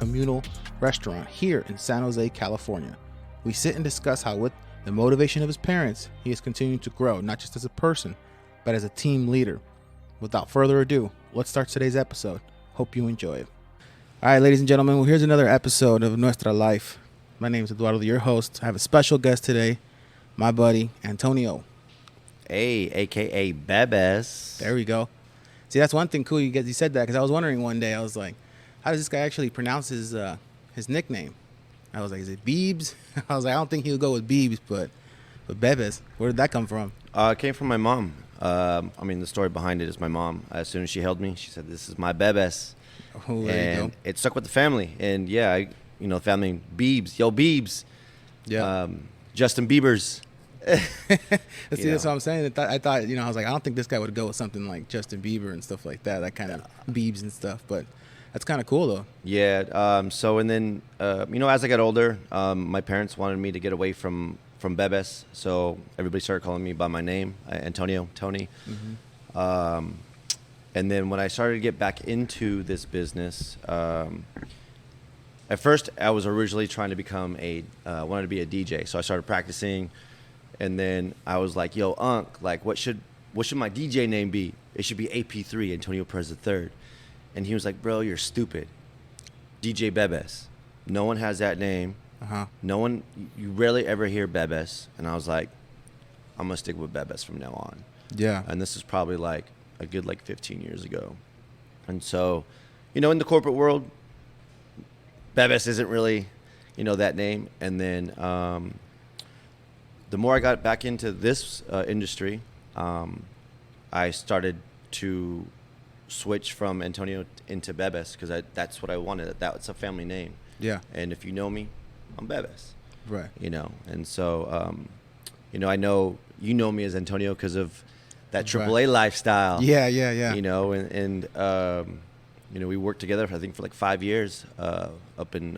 communal restaurant here in San Jose, California. We sit and discuss how, with the motivation of his parents, he is continuing to grow, not just as a person, but as a team leader. Without further ado, let's start today's episode. Hope you enjoy it. All right, ladies and gentlemen, well, here's another episode of Nuestra Life. My name is Eduardo, your host. I have a special guest today, my buddy, Antonio. Hey, a.k.a. Bebes. There we go. See, that's one thing cool you said that, because I was wondering one day, I was like, how does this guy actually pronounce his nickname? I was like, is it Bebes? I was like, I don't think he'll go with Bebes, but Bebes. Where did that come from? It came from my mom. The story behind it is my mom. As soon as she held me, she said, "This is my Bebes." Oh, there you go. It stuck with the family. And yeah, family, Bebes. Yo, Bebes. Yeah. Justin Bieber's. See, that's what I'm saying. I thought, I was like, I don't think this guy would go with something like Justin Bieber and stuff like that kind of Biebs and stuff. But that's kind of cool, though. Yeah. As I got older, my parents wanted me to get away from Bebes. So everybody started calling me by my name, Antonio, Tony. Mm-hmm. And then when I started to get back into this business, at first I was originally trying to become wanted to be a DJ. So I started practicing. And then I was like, yo, Unc, like, what should my DJ name be? It should be AP3, Antonio Perez III. And he was like, bro, you're stupid. DJ Bebes. No one has that name. Uh-huh. No one, you rarely ever hear Bebes. And I was like, I'm going to stick with Bebes from now on. Yeah. And this is probably like a good 15 years ago. And so, in the corporate world, Bebes isn't really, that name. And then, the more I got back into this industry, I started to switch from Antonio into Bebes because that's what I wanted. That's a family name. Yeah. And if you know me, I'm Bebes. Right. And so, I know you know me as Antonio because of that AAA right. lifestyle. Yeah. We worked together, I think, for 5 years up with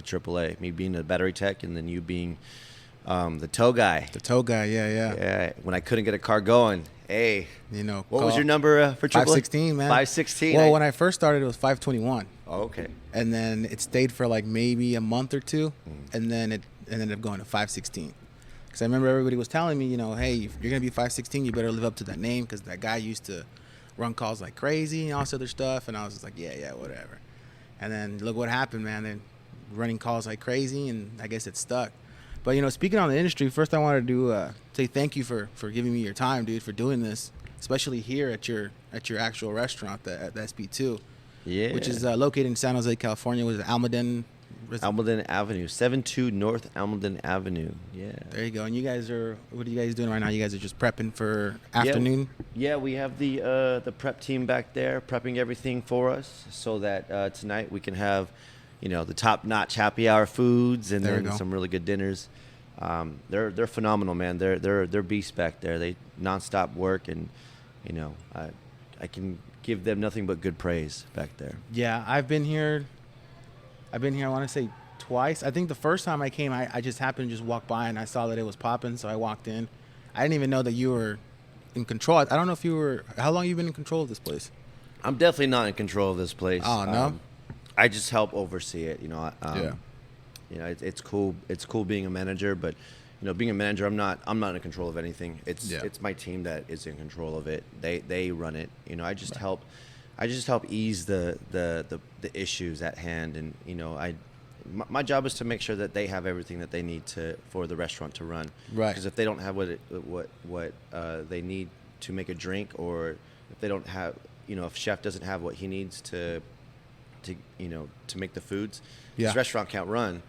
AAA. Me being a battery tech and then you being the tow guy. The tow guy, yeah. Yeah, when I couldn't get a car going. Hey, what was your number for AAA? 516, man. 516. Well, when I first started, it was 521. Oh, okay. And then it stayed for maybe a month or two, and then it ended up going to 516. Because I remember everybody was telling me, hey, if you're going to be 516, you better live up to that name, because that guy used to run calls like crazy and all this other stuff. And I was just like, yeah, whatever. And then look what happened, man. They're running calls like crazy, and I guess it stuck. But, speaking on the industry, first I wanted to say thank you for giving me your time, dude, for doing this, especially here at your actual restaurant, at the SB2. Yeah. Which is located in San Jose, California, with Almaden Avenue, 72 North Almaden Avenue. Yeah. There you go. And you guys what are you guys doing right now? You guys are just prepping for afternoon? Yeah, we have the prep team back there prepping everything for us so that tonight we can have the top-notch happy hour foods and then some really good dinners. They're phenomenal, man. They're beasts back there. They nonstop work, and I can give them nothing but good praise back there. Yeah, I've been here. I want to say twice. I think the first time I came, I just happened to just walk by and I saw that it was popping, so I walked in. I didn't even know that you were in control. I don't know if you were. How long have you been in control of this place? I'm definitely not in control of this place. Oh no. I just help oversee it. Yeah. It's cool. It's cool being a manager, but being a manager, I'm not in control of anything. It's my team that is in control of it. They run it. I just help. I just help ease the issues at hand, and my job is to make sure that they have everything that they need for the restaurant to run. Right. Because if they don't have what they need to make a drink, or if they don't have, if chef doesn't have what he needs to make the foods, this restaurant can't run.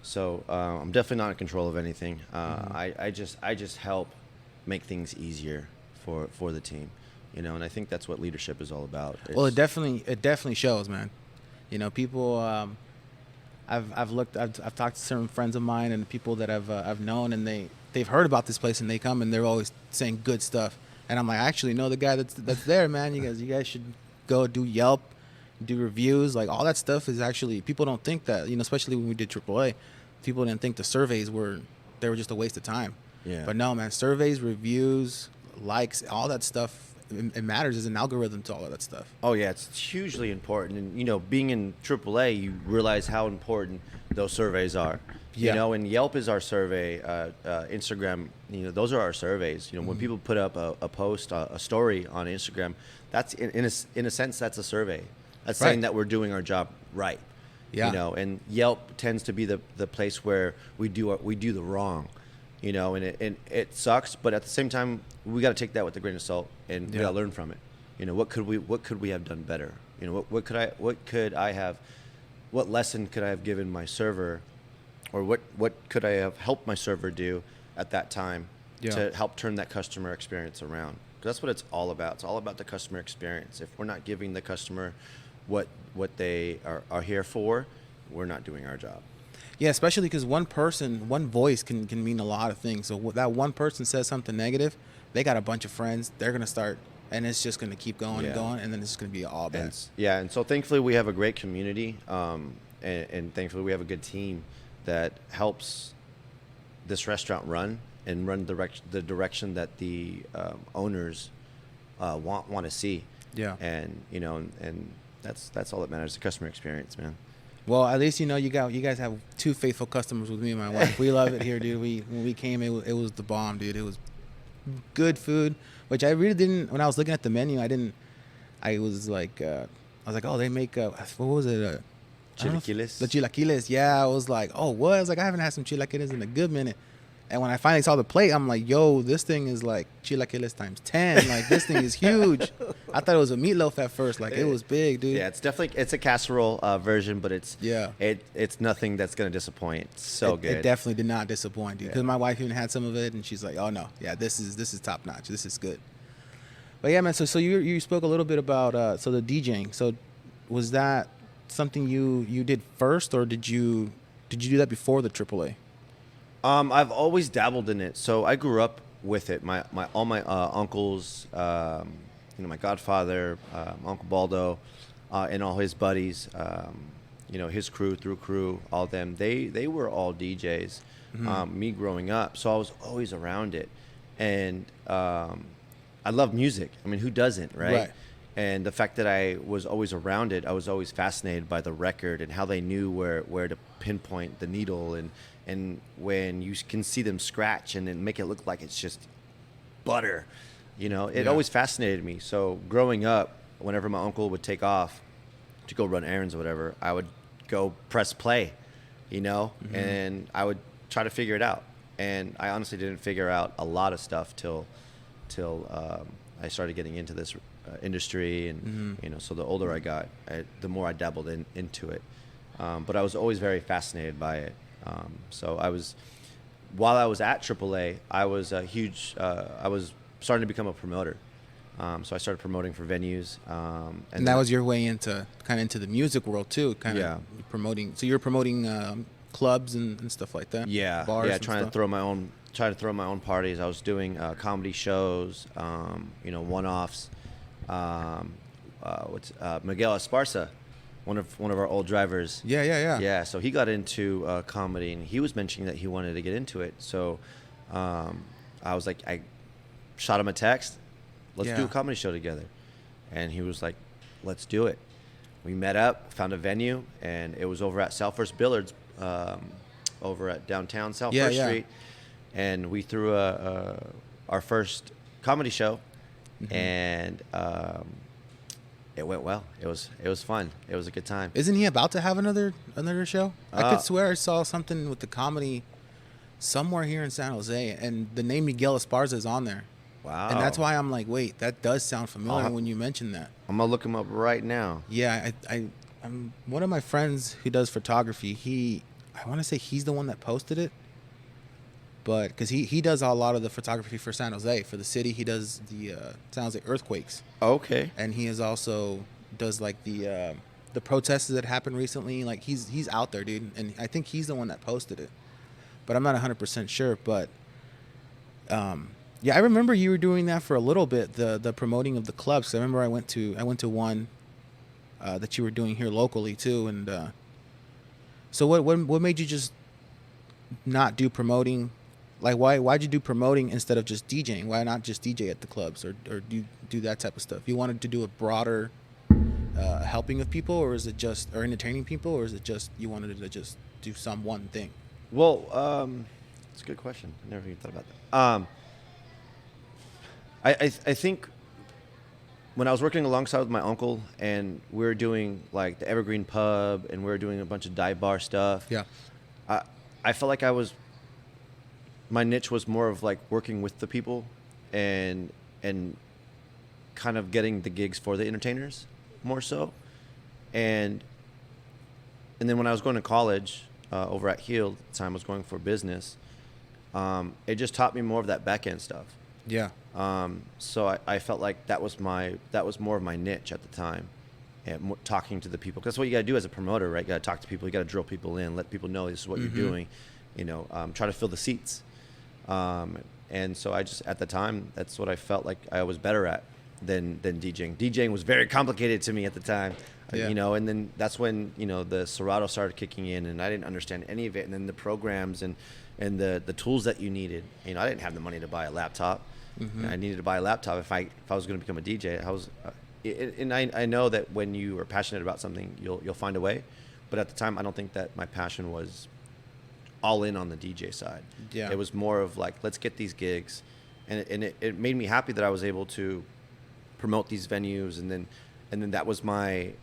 So I'm definitely not in control of anything. I just help make things easier for the team, and I think that's what leadership is all about. Well, it definitely shows, man. People. I've talked to certain friends of mine and people that I've known, and they've heard about this place, and they come and they're always saying good stuff. And I'm like, I actually know the guy that's there, man. You guys should go do Yelp, do reviews, all that stuff is actually, people don't think that, especially when we did AAA, people didn't think the surveys were just a waste of time. Yeah. But no, man, surveys, reviews, likes, all that stuff it matters as an algorithm to all of that stuff. Oh yeah, it's hugely important, and you know, being in AAA, you realize how important those surveys are. Yeah. You know, and Yelp is our survey. Instagram, you know, those are our surveys. You know, when people put up a post, a story on Instagram, that's in a sense that's a survey. That's saying that we're doing our job right. Yeah. You know, and Yelp tends to be the place where we do the wrong. You know, and it sucks, but at the same time, we got to take that with a grain of salt, and we got to learn from it. You know, what could we have done better? You know, what lesson could I have given my server, or what could I have helped my server do at that time to help turn that customer experience around? 'Cause that's what it's all about. It's all about the customer experience. If we're not giving the customer what they are here for, we're not doing our job. Yeah, especially because one voice can mean a lot of things. So that one person says something negative, they got a bunch of friends. They're gonna start, and it's just gonna keep going and going, and then it's just gonna be all bad. And so thankfully we have a great community, and thankfully we have a good team that helps this restaurant run the direction that the owners want to see. Yeah. And you know, and that's all that matters, the customer experience, man. Well, at least you know you guys have two faithful customers with me and my wife. We love it here, dude. When we came, it was the bomb, dude. It was good food, which I really didn't. When I was looking at the menu, I was like, oh, they make what was it? Chilaquiles. The chilaquiles. Yeah, I was like, oh, what? I was like, I haven't had some chilaquiles in a good minute. And when I finally saw the plate, I'm like, yo, this thing is like chilaquiles times 10. Like, this thing is huge. I thought it was a meatloaf at first. Like, it was big, dude. Yeah, it's definitely a casserole version, but it's nothing that's gonna disappoint. It's so good. It definitely did not disappoint, dude. Because my wife even had some of it, and she's like, oh no, yeah, this is top notch. This is good. But yeah, man. So you spoke a little bit about so the DJing. So was that something you did first, or did you do that before the AAA? I've always dabbled in it. So I grew up with it. All my uncles, you know, my godfather, Uncle Baldo, and all his buddies, you know, his crew, all of them. They were all DJs. Me growing up, so I was always around it, and I love music. I mean, who doesn't, right? And the fact that I was always around it, I was always fascinated by the record and how they knew where to pinpoint the needle, and when you can see them scratch and then make it look like it's just butter, you know, it always fascinated me. So growing up, whenever my uncle would take off to go run errands or whatever, I would go press play, you know, and I would try to figure it out. And I honestly didn't figure out a lot of stuff till I started getting into this industry, and you know, so the older I got, the more I dabbled into it. But I was always very fascinated by it. So while I was at AAA, I was a huge. I was starting to become a promoter. So I started promoting for venues. And that was your way into the music world too, promoting. So you're promoting clubs and stuff like that. Yeah, bars. Trying to throw my own parties. I was doing comedy shows, you know, one-offs. Miguel Esparza, one of our old drivers. Yeah. So he got into comedy, and he was mentioning that he wanted to get into it. So I was like, I shot him a text. Let's do a comedy show together. And he was like, let's do it. We met up, found a venue, and it was over at Southwest Billiards, over at downtown Southwest Street. And we threw our first comedy show, and it went well. It was fun. It was a good time. Isn't he about to have another show? I could swear I saw something with the comedy somewhere here in San Jose, and the name Miguel Esparza is on there. Wow. And that's why I'm like, wait, that does sound familiar when you mention that. I'm gonna look him up right now. Yeah, I'm one of my friends who does photography. I want to say he's the one that posted it, but because he does a lot of the photography for San Jose, for the city. He does the San Jose earthquakes. Okay. And he is also does like the protests that happened recently. Like he's out there, dude. And I think he's the one that posted it, but I'm not 100% sure. But yeah, I remember you were doing that for a little bit, the promoting of the clubs. 'Cause I remember I went to one that you were doing here locally too. And so what made you just not do promoting? Like why'd you do promoting instead of just DJing? Why not just DJ at the clubs, or do do that type of stuff? You wanted to do a broader helping of people, or is it just or entertaining people, or is it just you wanted to just do some one thing? Well, it's a good question. I never even thought about that. I think when I was working alongside with my uncle and we were doing like the Evergreen Pub and we were doing a bunch of dive bar stuff. Yeah. I felt like my niche was more of like working with the people and kind of getting the gigs for the entertainers more so. And then when I was going to college over at Heald, at the time I was going for business, it just taught me more of that back end stuff. Yeah. So I felt like that was more of my niche at the time, and talking to the people. 'Cause that's what you got to do as a promoter, right? You got to talk to people. You got to drill people in, let people know this is what you're doing. Try to fill the seats. And so I just, at the time, that's what I felt like I was better at than DJing. DJing was very complicated to me at the time, and then that's when, the Serato started kicking in and I didn't understand any of it. And then the programs and the tools that you needed, I didn't have the money to buy a laptop. I needed to buy a laptop if I was going to become a DJ. I know that when you are passionate about something, you'll find a way. But at the time, I don't think that my passion was all in on the DJ side. Yeah. It was more of like, let's get these gigs, and it made me happy that I was able to promote these venues, and then that was my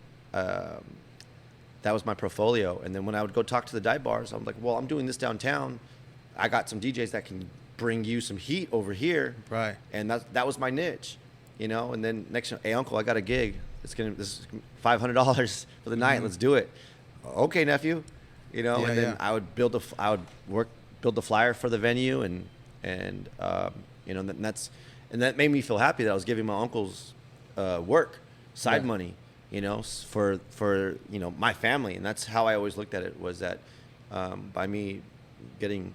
portfolio. And then when I would go talk to the dive bars, I'm like, well, I'm doing this downtown. I got some DJs that can bring you some heat over here. Right. And that was my niche, And then next, hey uncle, I got a gig. This is $500 for the night. Let's do it. Okay, nephew. And then I would build the flyer for the venue, and that made me feel happy that I was giving my uncle's work, side money, for my family. And that's how I always looked at it, was that by me getting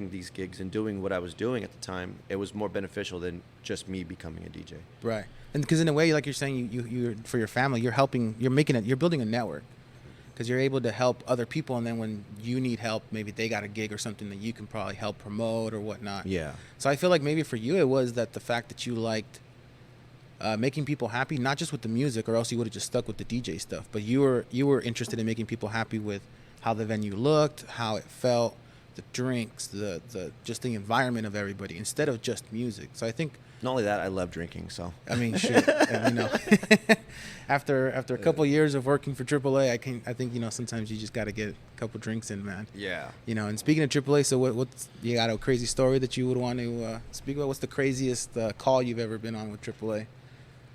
these gigs and doing what I was doing at the time, it was more beneficial than just me becoming a DJ. Right. And because in a way, like you're saying, you're for your family, you're building a network, because you're able to help other people. And then when you need help, maybe they got a gig or something that you can probably help promote or whatnot. Yeah. So I feel like maybe for you, it was that the fact that you liked making people happy, not just with the music, or else you would have just stuck with the DJ stuff. But you were interested in making people happy with how the venue looked, how it felt, the drinks, the just the environment of everybody, instead of just music. So I think not only that, I love drinking. So I mean, shit, after a couple years of working for AAA, I think sometimes you just got to get a couple drinks in, man. Yeah. And speaking of AAA, so what's you got a crazy story that you would want to speak about? What's the craziest call you've ever been on with AAA?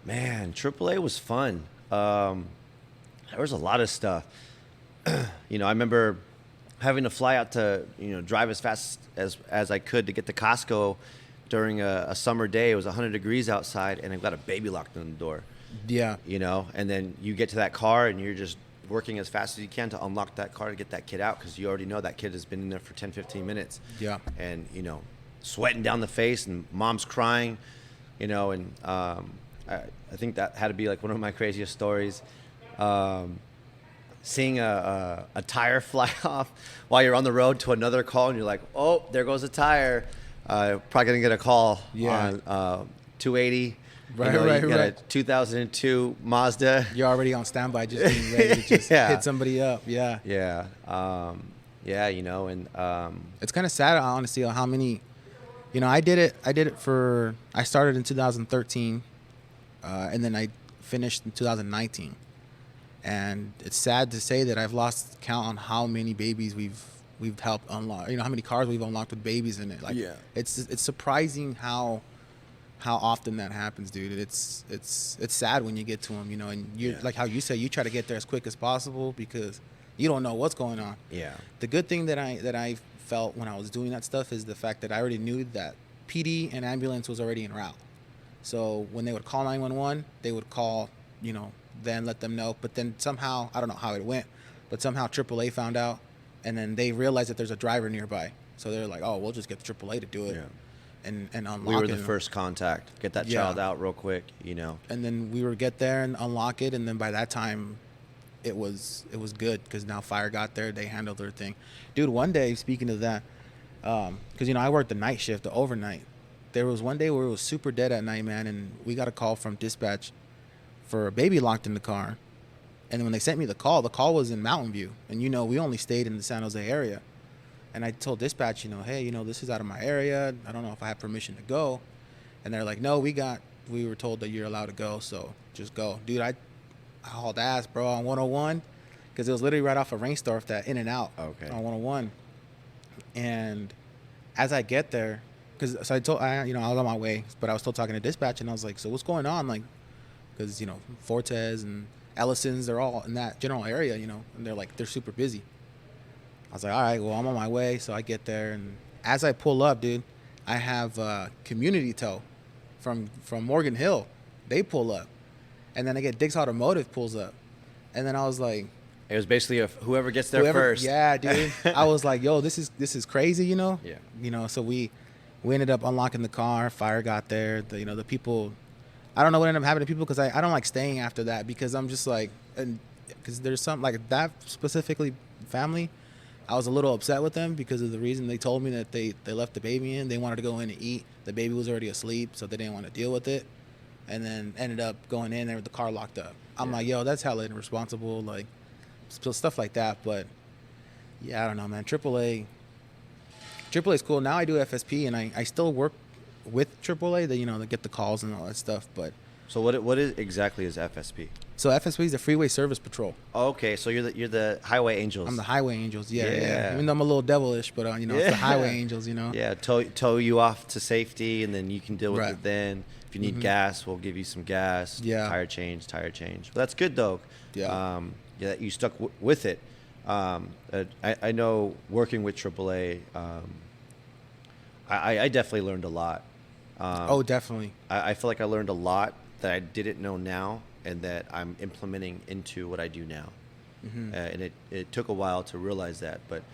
Man, AAA was fun. There was a lot of stuff. I remember having to fly out to, drive as fast as I could to get to Costco during a summer day. It was 100 degrees outside, and I've got a baby locked in the door. Yeah. And then you get to that car, and you're just working as fast as you can to unlock that car to get that kid out, because you already know that kid has been in there for 10, 15 minutes. Yeah. And, sweating down the face, and mom's crying, and I think that had to be like one of my craziest stories. Seeing a tire fly off while you're on the road to another call, and you're like, oh, there goes a tire. Probably gonna get a call on 280. Right, you got a 2002 Mazda. You're already on standby, just getting ready to just hit somebody up. Yeah. Yeah. And it's kind of sad, honestly, how many. I did it for. I started in 2013, and then I finished in 2019. And it's sad to say that I've lost count on how many babies we've helped unlock. How many cars we've unlocked with babies in it. It's surprising how often that happens, dude. It's sad when you get to them, and you like how you say, you try to get there as quick as possible because you don't know what's going on. Yeah. The good thing that I felt when I was doing that stuff is the fact that I already knew that PD and ambulance was already en route. So when they would call 911, they would call, then let them know. But then somehow, I don't know how it went, but somehow AAA found out, and then they realized that there's a driver nearby. So they're like, oh, we'll just get the AAA to do it. Yeah. And unlock it. We were the first contact. Get that child out real quick, And then we would get there and unlock it, and then by that time, it was good, because now fire got there. They handled their thing. Dude, one day, speaking of that, because, I worked the night shift, the overnight, there was one day where it was super dead at night, man, and we got a call from dispatch for a baby locked in the car. And when they sent me the call was in Mountain View. And, we only stayed in the San Jose area. And I told dispatch, hey, this is out of my area. I don't know if I have permission to go. And they're like, no, we were told that you're allowed to go, so just go. Dude, I hauled ass, bro, on 101, because it was literally right off of Rainstorf, that in and out on 101. And as I get there, because I was on my way, but I was still talking to dispatch, and I was like, so what's going on? Like, because, Fortes and Ellison's, they're all in that general area, and they're super busy. I was like, all right, well, I'm on my way. So I get there, and as I pull up, dude, I have Community Tow from Morgan Hill. They pull up. And then I get Dick's Automotive pulls up. And then I was like, it was basically whoever gets there first. Yeah, dude. I was like, yo, this is crazy, Yeah. So we ended up unlocking the car. Fire got there. The people, I don't know what ended up happening to people, because I don't like staying after that, because I'm just like, because there's some, like that specifically family, I was a little upset with them because of the reason they told me that they left the baby in. They wanted to go in and eat. The baby was already asleep, so they didn't want to deal with it. And then ended up going in there with the car locked up. I'm like, yo, that's hella irresponsible, like stuff like that. But yeah, I don't know, man. AAA is cool. Now I do FSP, and I still work with AAA. They get the calls and all that stuff. But so what is exactly is FSP? So FSP is the Freeway Service Patrol. Okay, so you're the Highway Angels. I'm the Highway Angels. Yeah. Even though I'm a little devilish, but it's the Highway Angels. Yeah, tow you off to safety, and then you can deal with it then. If you need gas, we'll give you some gas. Yeah. Tire change. But that's good though. Yeah. That you stuck with it. I know working with AAA, I definitely learned a lot. Oh, definitely. I feel like I learned a lot that I didn't know now, and that I'm implementing into what I do now. Mm-hmm. And it took a while to realize that, but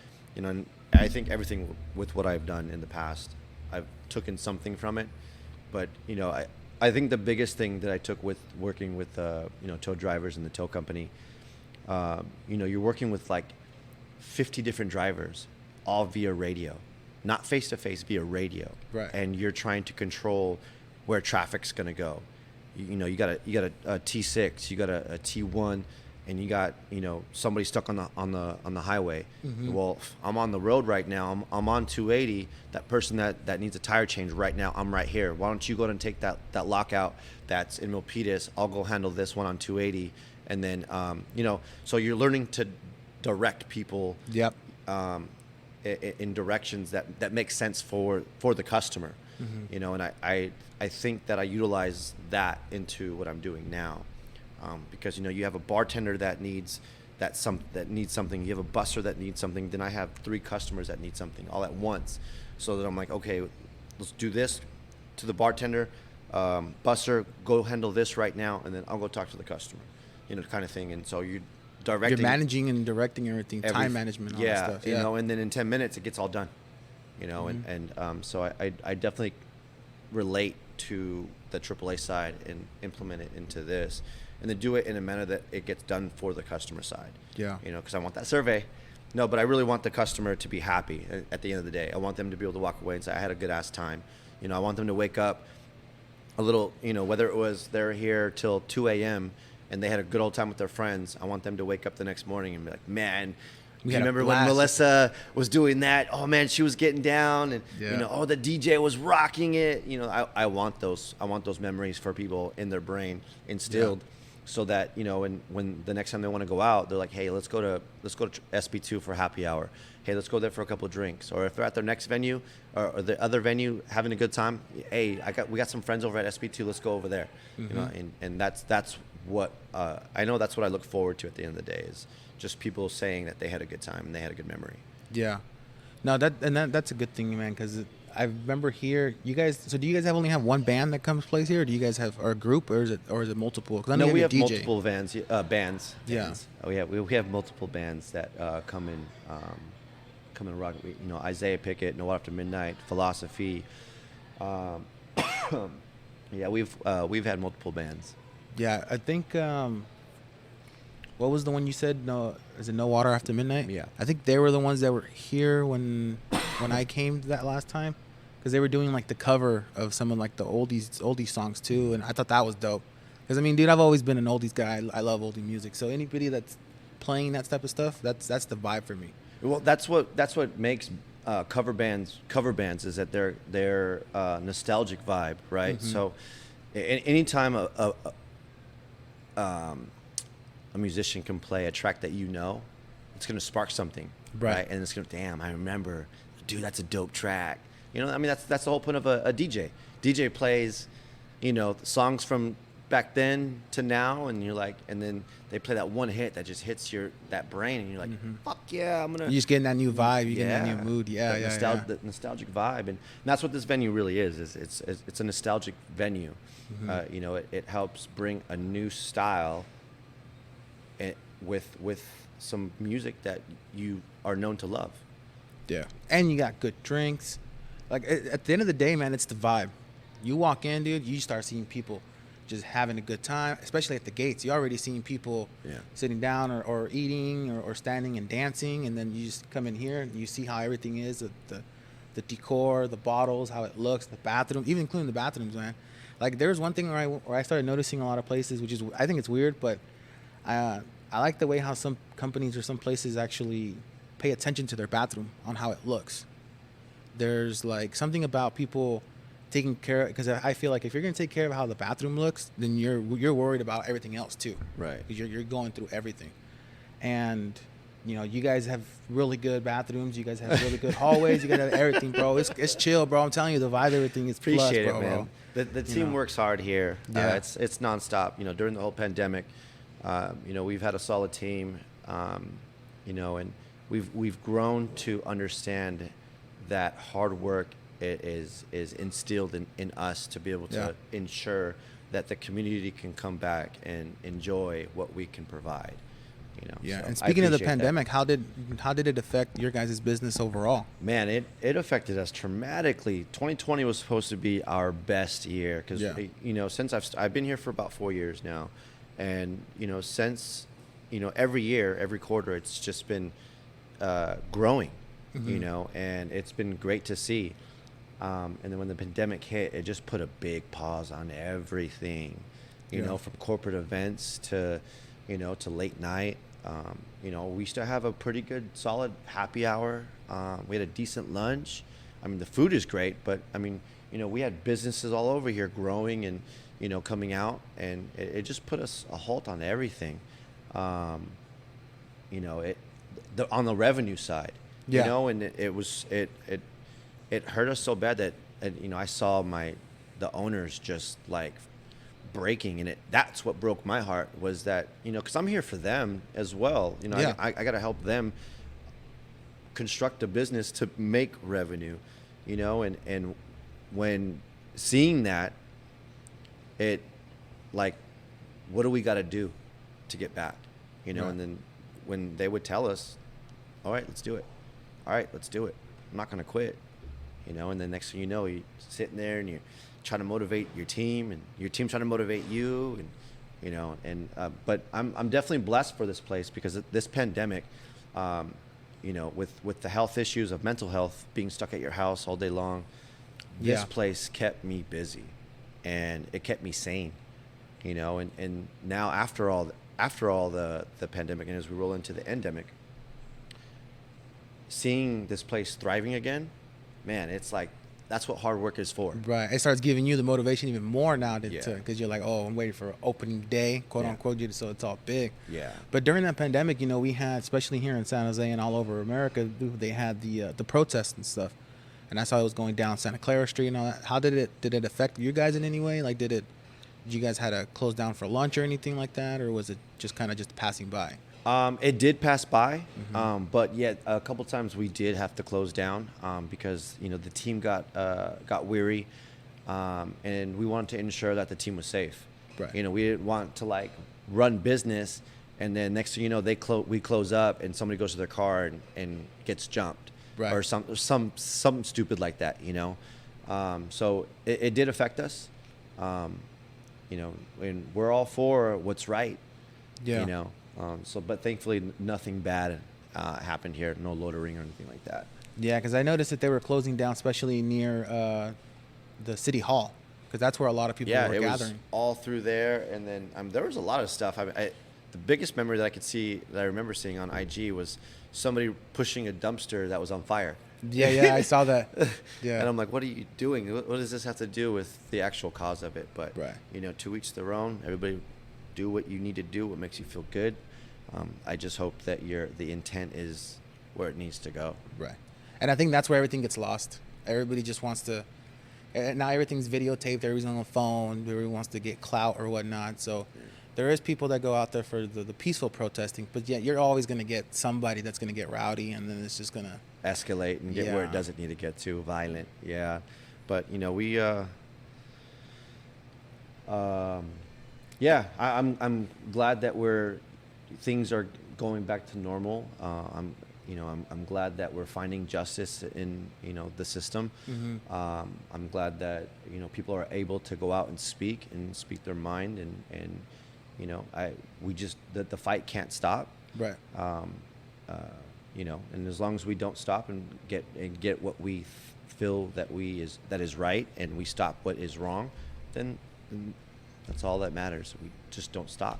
I think everything with what I've done in the past, I've taken something from it. But I think the biggest thing that I took with working with tow drivers in the tow company, you're working with like 50 different drivers, all via radio, not face to face, via radio. Right. And you're trying to control where traffic's gonna go. You got a T6, you got a T1, and you got somebody stuck on the highway. Mm-hmm. Well, I'm on the road right now. I'm on 280. That person that needs a tire change right now, I'm right here. Why don't you go and take that lockout that's in Milpitas? I'll go handle this one on 280, and then so you're learning to direct people. Yep. In directions that make sense for the customer. Mm-hmm. And I think that I utilize that into what I'm doing now, because you have a bartender that needs something, you have a busser that needs something, then I have 3 customers that need something all at once, so that I'm like, okay, let's do this to the bartender, busser, go handle this right now, and then I'll go talk to the customer, kind of thing. And so you're managing and directing everything, time management, all that stuff. Yeah, and then in 10 minutes it gets all done, mm-hmm. and so I definitely relate to the AAA side and implement it into this, and then do it in a manner that it gets done for the customer side. Yeah. Because I want that survey. No, but I really want the customer to be happy at the end of the day. I want them to be able to walk away and say, I had a good ass time. I want them to wake up a little, whether it was they're here till 2 a.m. and they had a good old time with their friends, I want them to wake up the next morning and be like, man, you remember when Melissa was doing that? Oh man, she was getting down, and the DJ was rocking it. I want those memories for people in their brain instilled, so that and when the next time they want to go out, they're like, hey, let's go to SB2 for happy hour. Hey, let's go there for a couple of drinks. Or if they're at their next venue or the other venue having a good time, hey, we got some friends over at SB2. Let's go over there. Mm-hmm. And that's what I know. That's what I look forward to at the end of the day, is just people saying that they had a good time and they had a good memory. Yeah. No, that's a good thing, man, because I remember here, you guys, so do you guys only have one band that comes plays here, or do you guys have a group, or is it multiple? No, we have multiple bands. Yeah. Oh yeah, we have multiple bands that come and rock. Isaiah Pickett, No After Midnight, Philosophy. Yeah, we've had multiple bands. Yeah, I think what was the one you said? No, is it No Water After Midnight? Yeah. I think they were the ones that were here when I came that last time, because they were doing like the cover of some of like the oldies songs too, and I thought that was dope. Because I mean, dude, I've always been an oldies guy. I love oldie music. So anybody that's playing that type of stuff, that's the vibe for me. Well, that's what makes cover bands is that they're nostalgic vibe, right? Mm-hmm. So anytime a musician can play a track that you know, it's gonna spark something, right? And it's gonna, damn, I remember, dude, that's a dope track. You know, I mean, that's the whole point of a DJ. DJ plays, you know, songs from back then to now, and you're like, and then they play that one hit that just hits that brain, and you're like, fuck yeah, I'm gonna. You just getting that new vibe, you getting that new mood, The nostalgic vibe, and that's what this venue really is. It's a nostalgic venue. You know, it helps bring a new style, with some music that you are known to love. Yeah, and you got good drinks. Like at the end of the day, man, it's the vibe. You walk in, dude, you start seeing people just having a good time, especially at the gates. You already seeing people sitting down or eating or standing and dancing, and then you just come in here and you see how everything is, the decor, the bottles, how it looks, the bathroom, even including the bathrooms, man. Like there's one thing where I started noticing a lot of places, which is, I think it's weird, but I like the way how some companies or some places actually pay attention to their bathroom on how it looks. There's like something about people taking care of, because I feel like if you're going to take care of how the bathroom looks, then you're worried about everything else too. Right. Because you're going through everything. And, you know, you guys have really good bathrooms. You guys have really good hallways. You guys have everything, bro. It's chill, bro. I'm telling you, the vibe, everything is plus, Appreciate bro, it, man. The team works hard here. Yeah. It's nonstop. You know, during the whole pandemic, you know, we've had a solid team, you know, and we've grown to understand that hard work is instilled in us to be able to ensure that the community can come back and enjoy what we can provide. You know. Yeah. So and speaking of the pandemic, that. how did it affect your guys' business overall? Man, it affected us dramatically. 2020 was supposed to be our best year because you know, since I've been here for about 4 years now, and you know, since, you know, every year, every quarter, it's just been growing. You know, and it's been great to see. And then when the pandemic hit, it just put a big pause on everything, you know, from corporate events to, you know, to late night. You know, we used to have a pretty good, solid happy hour. We had a decent lunch. I mean, the food is great, but I mean, you know, we had businesses all over here growing and, you know, coming out, and it just put us a halt on everything. You know, on the revenue side. You know, and it hurt us so bad that, you know, I saw the owners just like breaking, and that's what broke my heart, was that, you know, because I'm here for them as well. You know, I got to help them construct a business to make revenue, you know, and when seeing that, it like, what do we got to do to get back, you know, and then when they would tell us, all right, let's do it. All right, let's do it. I'm not going to quit, you know, and then next thing you know, you're sitting there and you're trying to motivate your team, and your team's trying to motivate you, and, you know, and, but I'm definitely blessed for this place because this pandemic, you know, with the health issues of mental health, being stuck at your house all day long, this place kept me busy, and it kept me sane, you know, and now after all the pandemic, and as we roll into the endemic, seeing this place thriving again, man, it's like, that's what hard work is for. Right. It starts giving you the motivation even more now because you're like, oh, I'm waiting for opening day, quote unquote, so it's all big. Yeah. But during that pandemic, you know, we had, especially here in San Jose and all over America, they had the protests and stuff. And I saw it was going down Santa Clara Street and all that. How did it affect you guys in any way? Like, did you guys had to close down for lunch or anything like that? Or was it just kind of just passing by? It did pass by, but yet a couple times we did have to close down because, you know, the team got weary, and we wanted to ensure that the team was safe. Right. You know, we didn't want to like run business, and then next thing you know, we close up and somebody goes to their car and gets jumped, or something stupid like that. You know, so it did affect us. You know, and we're all for what's right. Yeah. You know. But thankfully nothing bad happened here. No loitering or anything like that. Yeah, because I noticed that they were closing down, especially near the city hall, because that's where a lot of people were gathering. Was all through there, and then there was a lot of stuff. The biggest memory that I remember seeing on IG was somebody pushing a dumpster that was on fire. Yeah, I saw that. Yeah, and I'm like, what are you doing? What does this have to do with the actual cause of it? But right. To each their own. Everybody do what you need to do, what makes you feel good. I just hope that the intent is where it needs to go. Right. And I think that's where everything gets lost. Everybody just wants to. Now everything's videotaped. Everybody's on the phone. Everybody wants to get clout or whatnot. So there is people that go out there for the peaceful protesting. But yeah, you're always going to get somebody that's going to get rowdy, and then it's just going to escalate and get where it doesn't need to get to, violent. Yeah. But we I'm glad that things are going back to normal. I'm glad that we're finding justice in the system. Mm-hmm. I'm glad that people are able to go out and speak their mind, and the fight can't stop. Right. And as long as we don't stop and get what we feel that is right, and we stop what is wrong, then that's all that matters. We just don't stop.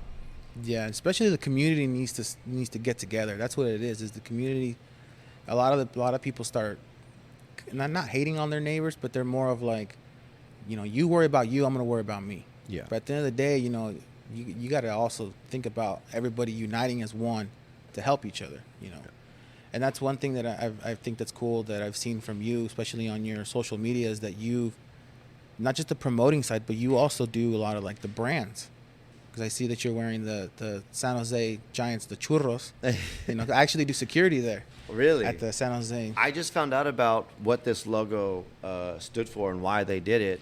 Yeah, especially the community needs to get together. That's what it is the community. A lot of people start not hating on their neighbors, but they're more of like, you worry about you, I'm going to worry about me. Yeah. But at the end of the day, you got to also think about everybody uniting as one to help each other, Yeah. And that's one thing that I think that's cool that I've seen from you, especially on your social media, is that you've not just the promoting side, but you also do a lot of like the brands. Because I see that you're wearing the San Jose Giants, the churros. I actually do security there. Really? At the San Jose. I just found out about what this logo stood for and why they did it,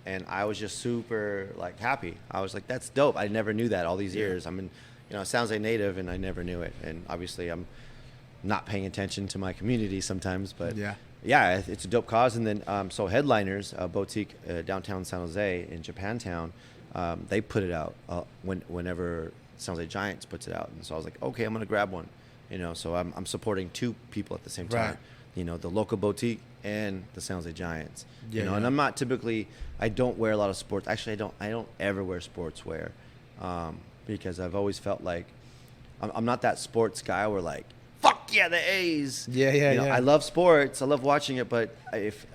and I was just super happy. I was like, "That's dope." I never knew that all these years. I'm in, San Jose native, and I never knew it. And obviously, I'm not paying attention to my community sometimes, but yeah, it's a dope cause. And then so Headliners, a boutique downtown San Jose in Japantown. They put it out whenever San Jose Giants puts it out, and so I was like, okay, I'm gonna grab one, So I'm supporting two people at the same time, right. The local boutique and the San Jose Giants, yeah. And I'm not typically, I don't wear a lot of sports. Actually, I don't ever wear sportswear, because I've always felt like I'm not that sports guy where fuck yeah, the A's. Yeah. I love sports. I love watching it, but if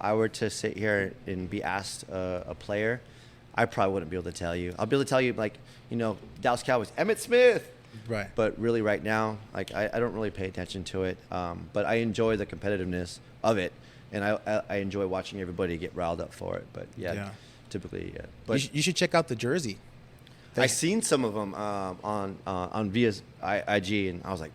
I were to sit here and be asked a player, I probably wouldn't be able to tell you. I'll be able to tell you, Dallas Cowboys, Emmitt Smith. Right. But really right now, I don't really pay attention to it. But I enjoy the competitiveness of it, and I enjoy watching everybody get riled up for it. But typically, yeah. But you should check out the jersey. I seen some of them on Via's IG, and I was like,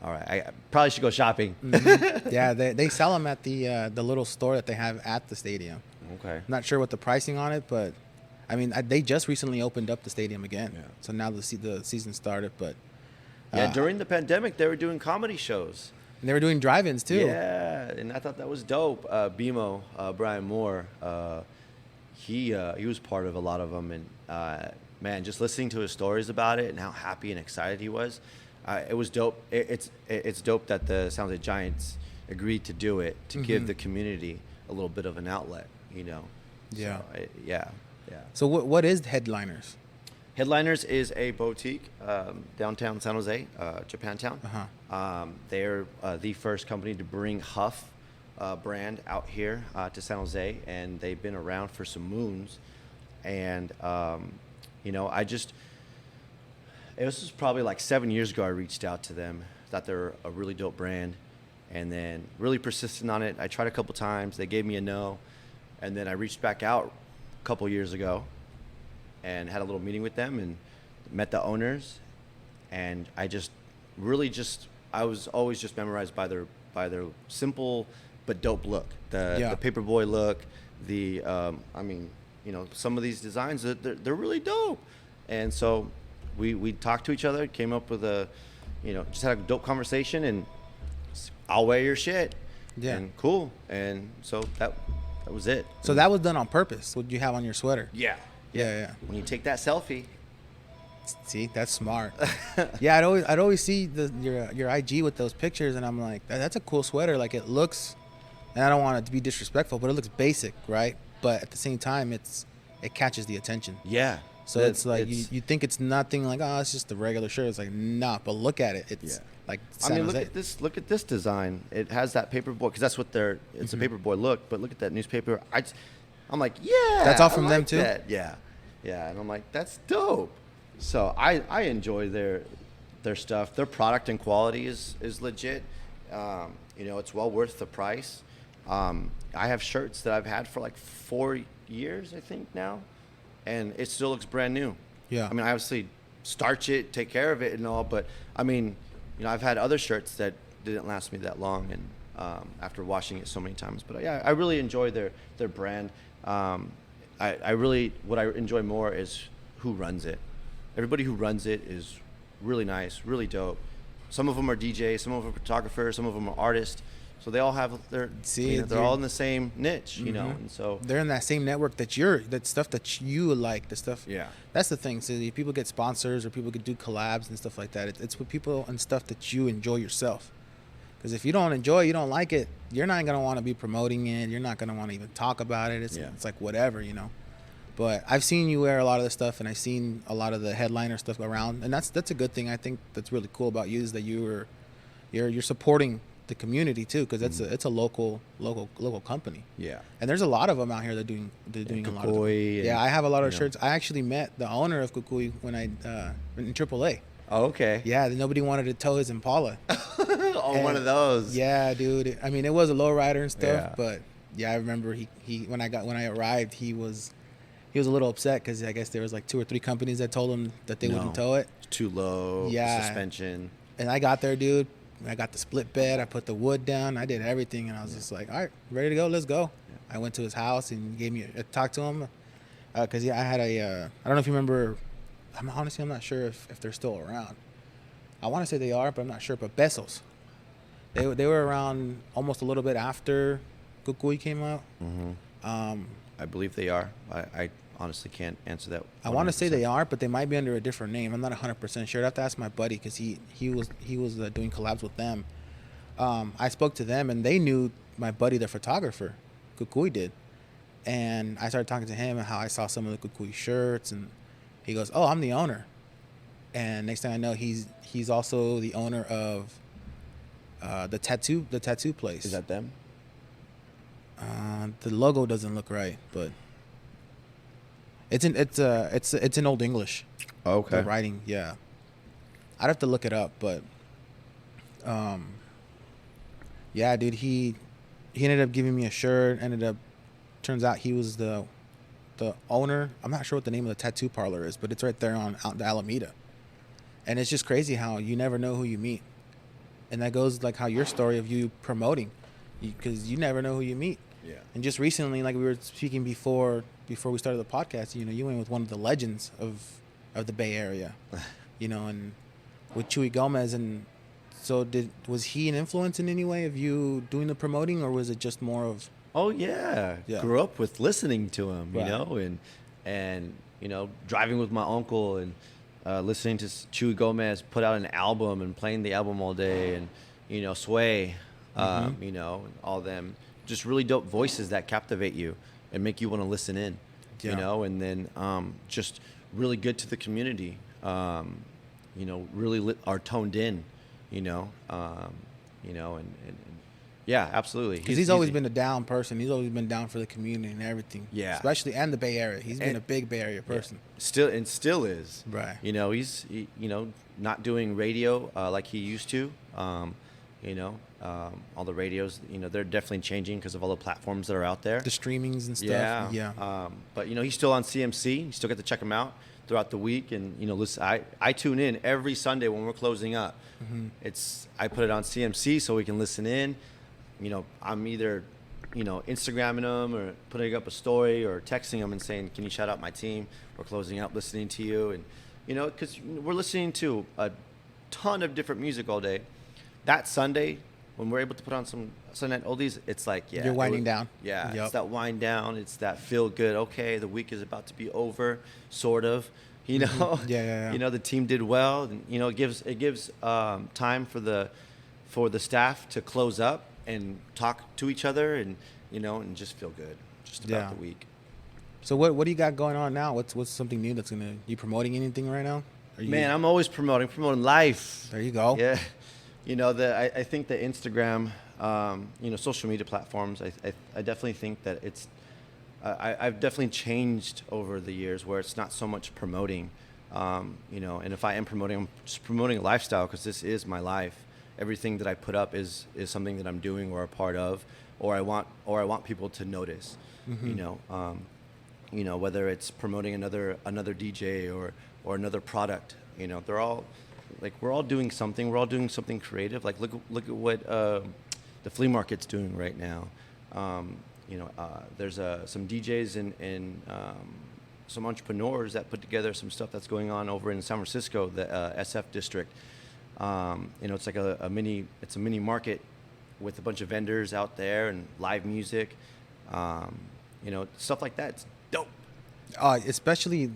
all right, I probably should go shopping. Mm-hmm. Yeah, they sell them at the little store that they have at the stadium. Okay. I'm not sure what the pricing on it, but I mean, they just recently opened up the stadium again. Yeah. So now the season started, but during the pandemic, they were doing comedy shows. And they were doing drive-ins too. Yeah, and I thought that was dope. BMO, Brian Moore, he was part of a lot of them, and man, just listening to his stories about it and how happy and excited he was, it was dope. It's dope that the San Jose Giants agreed to do it to give the community a little bit of an outlet, Yeah. So, yeah. So what is Headliners? Headliners is a boutique downtown San Jose, Japantown. Uh-huh. They're the first company to bring Huff brand out here to San Jose, and they've been around for some moons. And it was probably 7 years ago I reached out to them. Thought they were a really dope brand, and then really persistent on it. I tried a couple times. They gave me a no, and then I reached back out a couple years ago and had a little meeting with them and met the owners, and I was always just memorized by their simple but dope look, the paperboy look, some of these designs they're really dope, and so we talked to each other, came up with just had a dope conversation, and I'll wear your shit, and cool, and so that was it. So that was done on purpose. What you have on your sweater? Yeah. Yeah. When you take that selfie, See, that's smart. Yeah, I'd always see your IG with those pictures, and I'm like, that's a cool sweater. Like it looks, and I don't want it to be disrespectful, but it looks basic, right? But at the same time, it catches the attention. Yeah. So it's like you think it's nothing, like, oh, it's just a regular shirt. It's like, nah, but look at it. It's like I mean, look at this design. It has that paperboy, because that's what it's a paperboy look. But look at that newspaper. I'm like, yeah, that's all from I them like too. That. Yeah, and I'm like, that's dope. So I enjoy their stuff. Their product and quality is legit. It's well worth the price. I have shirts that I've had for like 4 years, I think now, and it still looks brand new. Yeah. I mean, I obviously starch it, take care of it and all, but I mean, I've had other shirts that didn't last me that long, and after washing it so many times. But yeah, I really enjoy their brand. I really, what I enjoy more is who runs it. Everybody who runs it is really nice, really dope. Some of them are DJs, some of them are photographers, some of them are artists. So they all have they're all in the same niche, and so they're in that same network that stuff that you like, the stuff. Yeah. That's the thing. So if people get sponsors or people could do collabs and stuff like that, it's with people and stuff that you enjoy yourself. Because if you don't enjoy it, you don't like it, you're not going to want to be promoting it. You're not going to want to even talk about it. It's like whatever, But I've seen you wear a lot of the stuff, and I've seen a lot of the headliner stuff around, and that's a good thing. I think that's really cool about you is that you're supporting the community too, because it's a local company. Yeah. And there's a lot of them out here that doing Kukui, a lot of them. Yeah, I have a lot of shirts. I actually met the owner of Kukui when I in AAA. Oh, okay. Yeah, nobody wanted to tow his Impala. One of those. Yeah, dude. I mean, it was a lowrider and stuff, but yeah, I remember he when I arrived, he was a little upset because I guess there was like 2 or 3 companies that told him that they wouldn't tow it. It's too low. Yeah. Suspension. And I got there, dude. I got the split bed. I put the wood down. I did everything, and I was just like, all right, ready to go. Let's go. Yeah. I went to his house and gave me talked to him because I had I don't know if you remember. I'm not sure if they're still around. I want to say they are, but I'm not sure. But Besos, they were around almost a little bit after Kukui came out. Mm-hmm. I believe they are. I honestly can't answer that 100%. I want to say they are, but they might be under a different name. I'm not 100% sure. I'd have to ask my buddy because he was doing collabs with them. I spoke to them, and they knew my buddy, the photographer, Kukui did. And I started talking to him and how I saw some of the Kukui shirts, and he goes, "Oh, I'm the owner." And next thing I know, he's also the owner of the tattoo place. Is that them? The logo doesn't look right, but it's in Old English. Oh, okay. The writing, yeah. I'd have to look it up, but yeah, dude, he ended up giving me a shirt. Turns out he was the owner. I'm not sure what the name of the tattoo parlor is, but it's right there on the Alameda. And it's just crazy how you never know who you meet, and that goes like how your story of you promoting, because you never know who you meet. Yeah. And just recently, like we were speaking before we started the podcast, you went with one of the legends of the Bay Area, and with Chuy Gomez. And so was he an influence in any way of you doing the promoting, or was it just more of? Oh yeah. Grew up with listening to him, Right. and driving with my uncle and listening to Chuy Gomez put out an album and playing the album all day, and Sway, and all them. Just really dope voices that captivate you and make you want to listen in, and then just really good to the community, really are toned in, and yeah, absolutely. Because he's always been a down person. He's always been down for the community and everything. Yeah. Especially and the Bay Area. He's been a big Bay Area person. Yeah. Still is. Right. He's not doing radio like he used to. All the radios, they're definitely changing because of all the platforms that are out there. The streamings and stuff. Yeah. But he's still on CMC. You still get to check him out throughout the week, and listen. I tune in every Sunday when we're closing up. Mm-hmm. I put it on CMC so we can listen in. I'm either Instagramming them or putting up a story or texting them and saying, "Can you shout out my team? We're closing up, listening to you." And because we're listening to a ton of different music all day. That Sunday, when we're able to put on some Sunday Night Oldies, it's like, you're winding down. Yeah, It's that wind down. It's that feel good. Okay, the week is about to be over, sort of. You know, Yeah. you know, the team did well. And, you know, it gives time for the staff to close up and talk to each other, and you know, and just feel good just about the week. So what do you got going on now? What's something new that's gonna? You promoting anything right now? Man, I'm always promoting life. There you go. Yeah, you know, I think the Instagram, you know, social media platforms. I definitely think that I've definitely changed over the years where it's not so much promoting, you know, and if I am promoting, I'm just promoting a lifestyle, because this is my life. Everything that I put up is something that I'm doing or a part of, or I want people to notice, you know, whether it's promoting another DJ or another product, you know, they're all like, we're all doing something. We're all doing something creative. Like look at what the flea market's doing right now. You know, there's some DJs and some entrepreneurs that put together some stuff that's going on over in San Francisco, the SF district. You know, it's like a mini market with a bunch of vendors out there and live music. You know, stuff like that. It's dope. Especially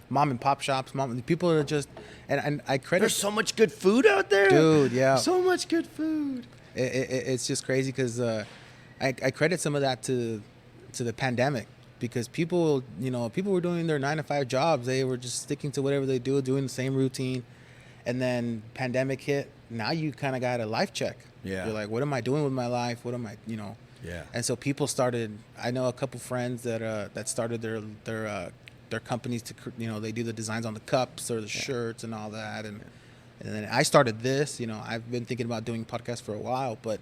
mom and pop shops. People are just, and I credit. There's so much good food out there, dude. Yeah, so much good food. It's just crazy because I credit some of that to the pandemic, because people were doing their 9-to-5 jobs. They were just sticking to whatever they do, doing the same routine, and then pandemic hit. Now you kind of got a life check. Yeah, you're like, what am I doing with my life? What am I, you know? Yeah. And so people started. I know a couple friends that started their companies to, you know, they do the designs on the cups or the shirts and all that, and then I started this. You know, I've been thinking about doing podcasts for a while, but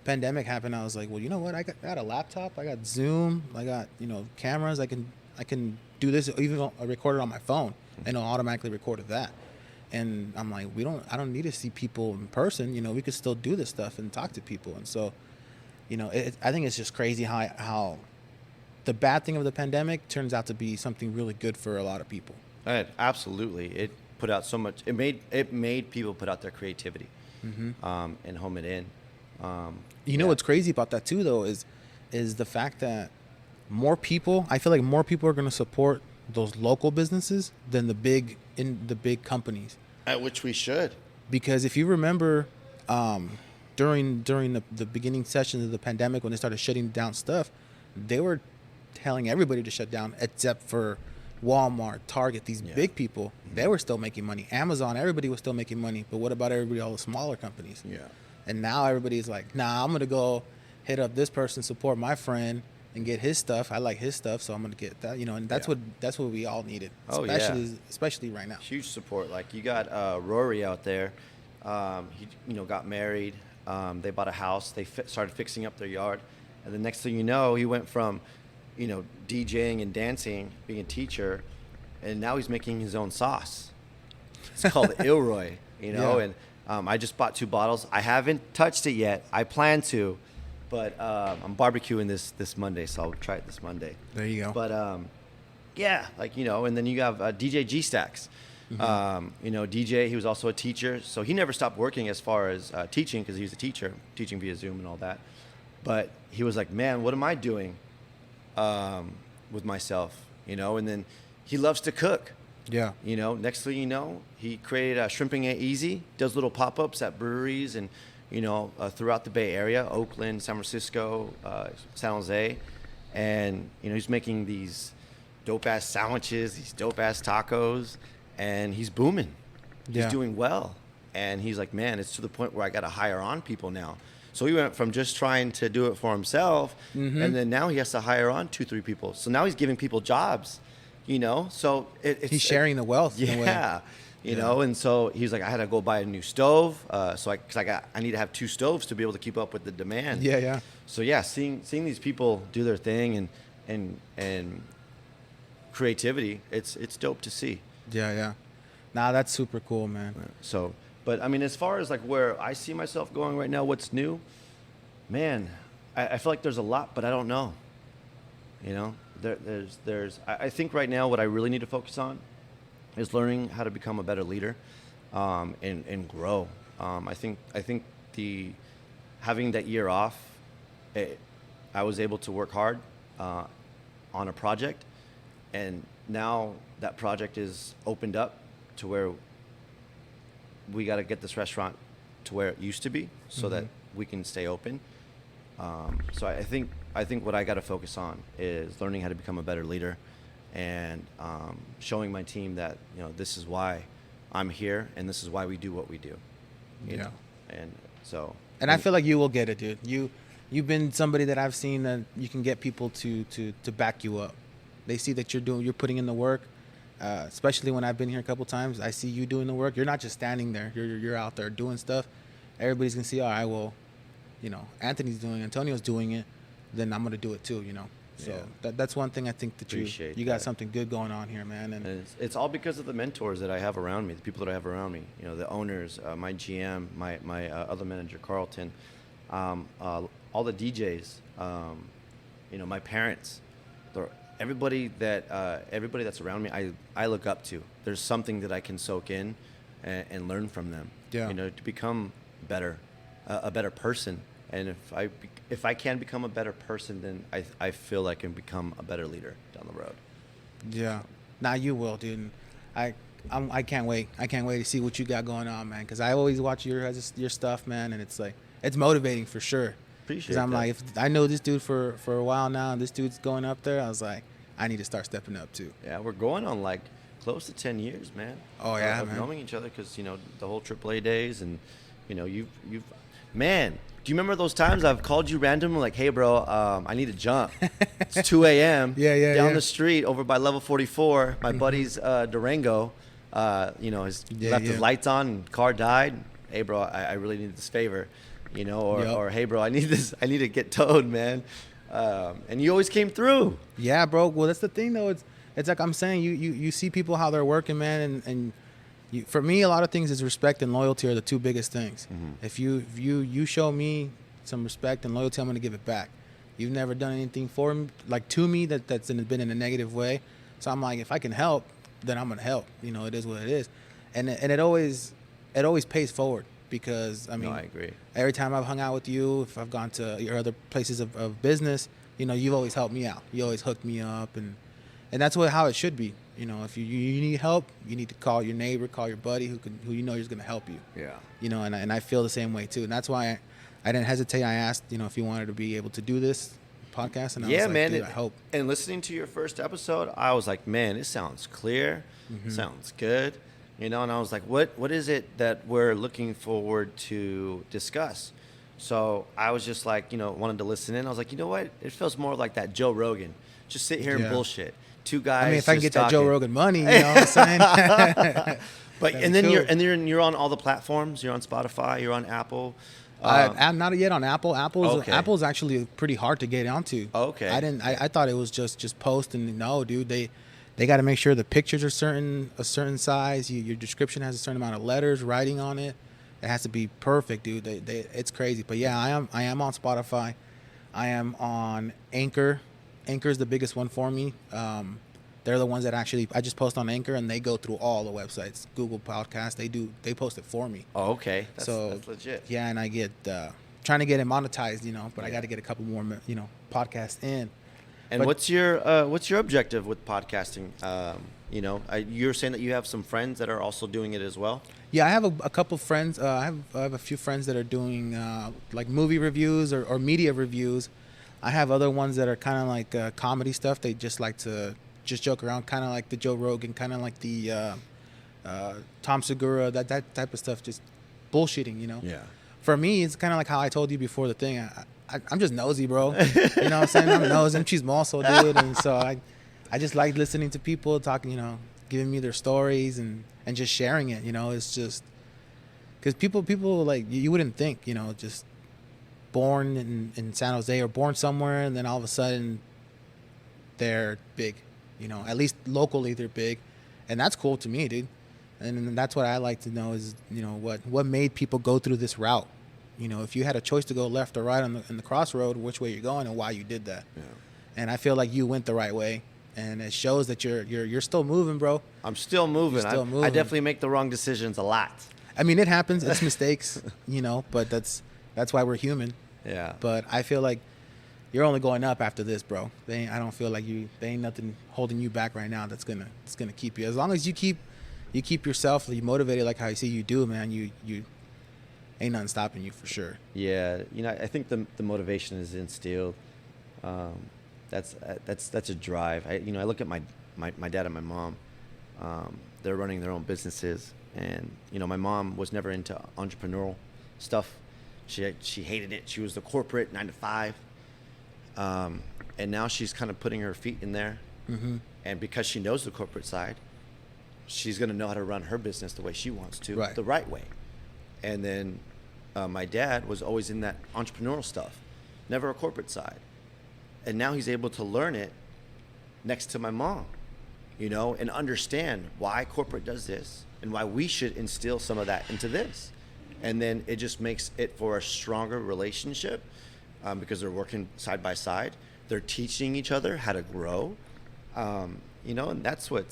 pandemic happened. I was like, well, you know what? I got a laptop. I got Zoom. I got, you know, cameras. I can do this. Even record it on my phone, and it'll automatically record that. And I'm like, I don't need to see people in person. You know, we could still do this stuff and talk to people. And so, you know, I think it's just crazy how the bad thing of the pandemic turns out to be something really good for a lot of people. Absolutely. It put out so much. It made people put out their creativity, and home it in. You know what's crazy about that too, though, is the fact that I feel like more people are going to support those local businesses than the big companies. At which we should. Because if you remember, during the beginning sessions of the pandemic, when they started shutting down stuff, they were telling everybody to shut down except for Walmart, Target, these big people. They were still making money. Amazon, everybody was still making money. But what about everybody, all the smaller companies? Yeah. And now everybody's like, nah, I'm going to go hit up this person, support my friend, and get his stuff. I like his stuff, so I'm going to get that. You know, and that's what we all needed, especially right now. Huge support. Like, you got Rory out there. He, you know, got married. They bought a house. They started fixing up their yard. And the next thing you know, he went from, you know, DJing and dancing, being a teacher, and now he's making his own sauce. It's called Ilroy, you know, and I just bought 2 bottles. I haven't touched it yet. I plan to, but I'm barbecuing this Monday, so I'll try it this Monday. There you go. But yeah, like, you know, and then you have DJ G Stacks. You know, DJ, he was also a teacher, so he never stopped working as far as teaching, because he was a teacher, teaching via Zoom and all that. But he was like, man, what am I doing with myself, you know? And then he loves to cook. Yeah. You know, next thing you know, he created Shrimping It Easy, does little pop-ups at breweries and, you know, throughout the Bay Area, Oakland, San Francisco, San Jose. And, you know, he's making these dope-ass sandwiches, these dope-ass tacos, and he's booming. He's doing well. And he's like, man, it's to the point where I got to hire on people now. So he went from just trying to do it for himself, and then now he has to hire on 2-3 people. So now he's giving people jobs, you know. So he's sharing the wealth. Yeah, you know. And so he's like, I had to go buy a new stove, because I need to have 2 stoves to be able to keep up with the demand. Yeah. So yeah, seeing these people do their thing and creativity, it's dope to see. Yeah. Nah, that's super cool, man. So. But, I mean, as far as, like, where I see myself going right now, what's new, man, I feel like there's a lot, but I don't know. You know, I think right now what I really need to focus on is learning how to become a better leader, and grow. I think having that year off, I was able to work hard on a project, and now that project is opened up to where we got to get this restaurant to where it used to be so that we can stay open. So I think what I got to focus on is learning how to become a better leader, and showing my team that, you know, this is why I'm here and this is why we do what we do. You know? And so. And I feel like you will get it, dude. You've been somebody that I've seen that you can get people to back you up. They see that you're putting in the work. Especially when I've been here a couple times, I see you doing the work. You're not just standing there. You're out there doing stuff. Everybody's gonna see, all right, well, you know, Anthony's doing it, Antonio's doing it, then I'm gonna do it too, you know. So that's one thing I think that you got something good going on here, man. And it's all because of the mentors that I have around me, the people that I have around me. You know, the owners, my GM, my other manager, Carlton, all the DJs, you know, my parents, everybody that's around me, I look up to. There's something that I can soak in and learn from them. Yeah. You know, to become better, a better person. And if I can become a better person, then I feel I can become a better leader down the road. Yeah. Nah, you will, dude. I can't wait. I can't wait to see what you got going on, man. Because I always watch your stuff, man, and it's like it's motivating for sure. Appreciate Because I'm that. like, if I know this dude for a while now, and this dude's going up there, I was like, I need to start stepping up too. Yeah, we're going on like close to 10 years, man. Oh yeah, of man. knowing each other, because, you know, the whole AAA days, and, you know, you've man. Do you remember those times I've called you randomly, like, hey, bro, I need to jump. It's 2 a.m. down the street over by level 44. My buddy's Durango, you know, has left his lights on and car died. Hey, bro, I really need this favor, you know, or hey, bro, I need to get towed, man. And you always came through. Yeah, bro. Well, that's the thing, though. It's like I'm saying, you see people how they're working, man, and for me, a lot of things is respect and loyalty are the two biggest things. If you show me some respect and loyalty, I'm gonna give it back. You've never done anything for me, like to me, that's been in a negative way. So I'm like, if I can help, then I'm gonna help. You know, it is what it is, and it always pays forward, because I mean, No, I agree. Every time I've hung out with you, if I've gone to your other places of business, you know, you've always helped me out. You always hooked me up, and that's how it should be. You know, if you need help, you need to call your neighbor, call your buddy who you know is going to help you. Yeah. You know, and I feel the same way too. And that's why I didn't hesitate. I asked, you know, if you wanted to be able to do this podcast, and I was like, man, dude, I hope. And listening to your first episode, I was like, man, it sounds clear, sounds good. You know, and I was like, what is it that we're looking forward to discuss? So I was just like, you know, wanted to listen in. I was like, you know what? It feels more like that Joe Rogan. Just sit here and bullshit. Two guys. I mean, if I can get that talking. Joe Rogan money, you know what I'm saying? But and then you're on all the platforms. You're on Spotify. You're on Apple. I'm not yet on Apple. Apple's actually pretty hard to get onto. Okay. I thought it was just post, and no, dude, they got to make sure the pictures are a certain size. Your description has a certain amount of letters, writing on it. It has to be perfect, dude. It's crazy. But yeah, I am on Spotify. I am on Anchor. Anchor is the biggest one for me. They're the ones that I just post on Anchor, and they go through all the websites. Google Podcasts, they post it for me. Oh, okay. That's legit. Yeah, and I get trying to get it monetized, you know, but I got to get a couple more, you know, podcasts in. And what's your objective with podcasting? You know, you're saying that you have some friends that are also doing it as well. Yeah, I have a couple friends. I have a few friends that are doing like movie reviews or media reviews. I have other ones that are kind of like comedy stuff. They just like to just joke around, kind of like the Joe Rogan, kind of like the Tom Segura, that type of stuff, just bullshitting, you know? Yeah. For me, it's kind of like how I told you before the thing. I'm just nosy, bro. You know what I'm saying? I'm nosy. I'm chismoso, dude. And so I just like listening to people talking, you know, giving me their stories and just sharing it, you know? It's just because people like, you wouldn't think, you know, just born in San Jose or born somewhere, and then all of a sudden they're big, you know, at least locally they're big, and that's cool to me, dude. And that's what I like to know is, you know, what made people go through this route. You know, if you had a choice to go left or right in the crossroad, which way you're going and why you did that. Yeah. And I feel like you went the right way, and it shows that you're still moving, bro. I'm still moving. Still moving. I definitely make the wrong decisions a lot. I mean, it happens. It's mistakes, you know, but that's why we're human. Yeah. But I feel like you're only going up after this, bro. I don't feel like there ain't nothing holding you back right now that's gonna keep you. As long as you keep yourself motivated, like how you see you do, man. You ain't nothing stopping you for sure. Yeah, I think the motivation is instilled. That's a drive. I look at my dad and my mom. They're running their own businesses, and my mom was never into entrepreneurial stuff. She hated it. She was the corporate 9 to 5. And now she's kind of putting her feet in there. Mm-hmm. And because she knows the corporate side, she's going to know how to run her business the way she wants to, right. The right way. And then my dad was always in that entrepreneurial stuff, never a corporate side. And now he's able to learn it next to my mom, and understand why corporate does this and why we should instill some of that into this. And then it just makes it for a stronger relationship. Because they're working side by side, they're teaching each other how to grow, and that's what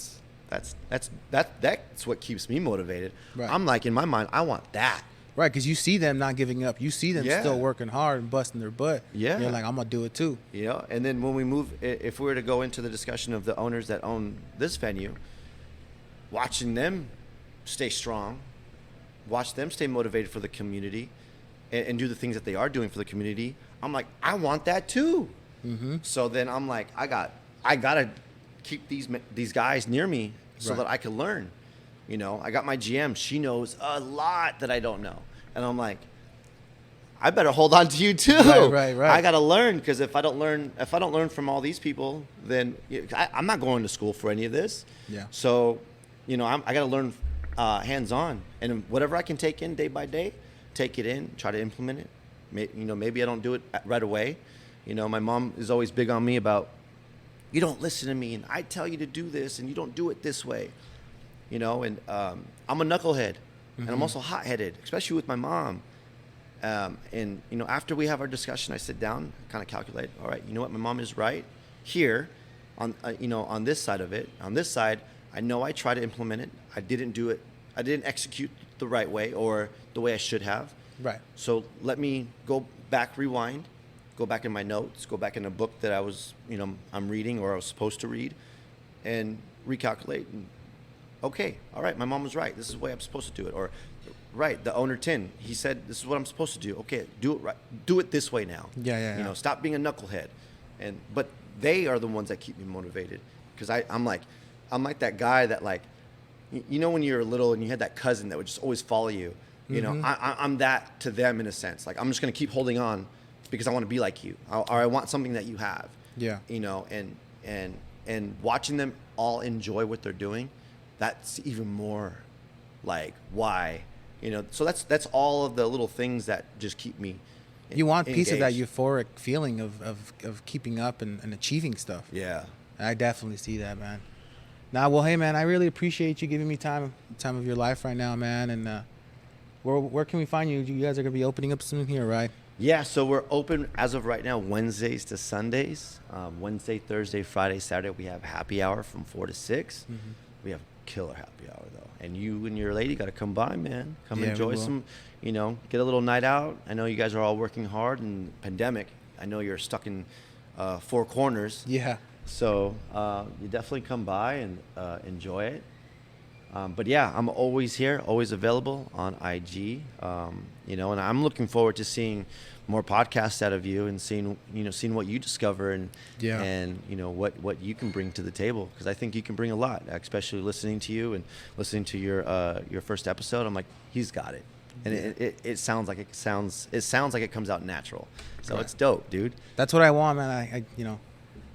keeps me motivated. Right. I'm like, in my mind, I want that. Right, because you see them not giving up. You see them still working hard and busting their butt. Yeah, and you're like, I'm gonna do it too. And then when we move, if we were to go into the discussion of the owners that own this venue, watching them stay strong, watch them stay motivated for the community, and do the things that they are doing for the community. I'm like, I want that too. Mm-hmm. So then I'm like, I gotta keep these guys near me so that I can learn. I got my GM. She knows a lot that I don't know, and I'm like, I better hold on to you too. Right. I gotta learn, because if I don't learn from all these people, then I'm not going to school for any of this. Yeah. So, I gotta learn hands on, and whatever I can take in day by day, take it in, try to implement it. Maybe I don't do it right away. My mom is always big on me about, you don't listen to me, and I tell you to do this, and you don't do it this way. And I'm a knucklehead, and I'm also hot-headed, especially with my mom. And after we have our discussion, I sit down, kind of calculate. All right, you know what? My mom is right here, on this side of it. On this side, I know I try to implement it. I didn't do it. I didn't execute the right way or the way I should have. Right. So let me go back, rewind, go back in my notes, go back in a book that I was, I'm reading or I was supposed to read, and recalculate. And, okay, all right, my mom was right. This is the way I'm supposed to do it. Or, right, the owner Tin, he said, this is what I'm supposed to do. Okay, do it right. Do it this way now. Yeah. Stop being a knucklehead. But they are the ones that keep me motivated, because I'm like that guy that, like, when you were little and you had that cousin that would just always follow you. I'm that to them in a sense. Like, I'm just going to keep holding on because I want to be like you, or I want something that you have. Yeah. And watching them all enjoy what they're doing, that's even more like why, so that's all of the little things that just keep me You want a piece of that engaged. euphoric feeling of keeping up and achieving stuff. Yeah. I definitely see that, man. Well, hey, man, I really appreciate you giving me time of your life right now, man. And where can we find you? You guys are going to be opening up soon here, right? Yeah, so we're open as of right now Wednesdays to Sundays. Wednesday, Thursday, Friday, Saturday, we have happy hour from 4 to 6. Mm-hmm. We have killer happy hour, though. And you and your lady got to come by, man. Come Yeah, enjoy some, get a little night out. I know you guys are all working hard in pandemic. I know you're stuck in 4 corners. Yeah. So you definitely come by and enjoy it. But yeah, I'm always here, always available on IG. And I'm looking forward to seeing more podcasts out of you and seeing what you discover and what you can bring to the table, because I think you can bring a lot, especially listening to you and listening to your first episode. I'm like, he's got it. And it sounds like it comes out natural. So It's dope, dude. That's what I want, man.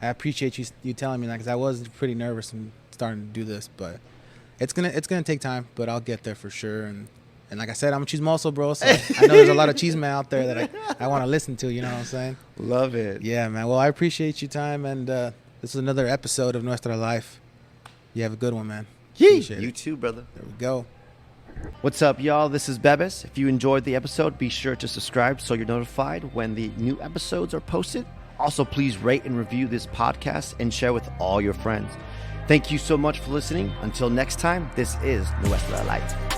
I appreciate you telling me that, because I was pretty nervous and starting to do this, but it's gonna take time, but I'll get there for sure. And like I said, I'm a chismoso, bro. So I know there's a lot of cheese men out there that I want to listen to. You know what I'm saying? Love it. Yeah, man. Well, I appreciate your time, and this is another episode of Nuestra Life. You have a good one, man. You too, brother. There we go. What's up, y'all? This is Bebes. If you enjoyed the episode, be sure to subscribe so you're notified when the new episodes are posted. Also, please rate and review this podcast and share with all your friends. Thank you so much for listening. Until next time, this is Nuestra Life.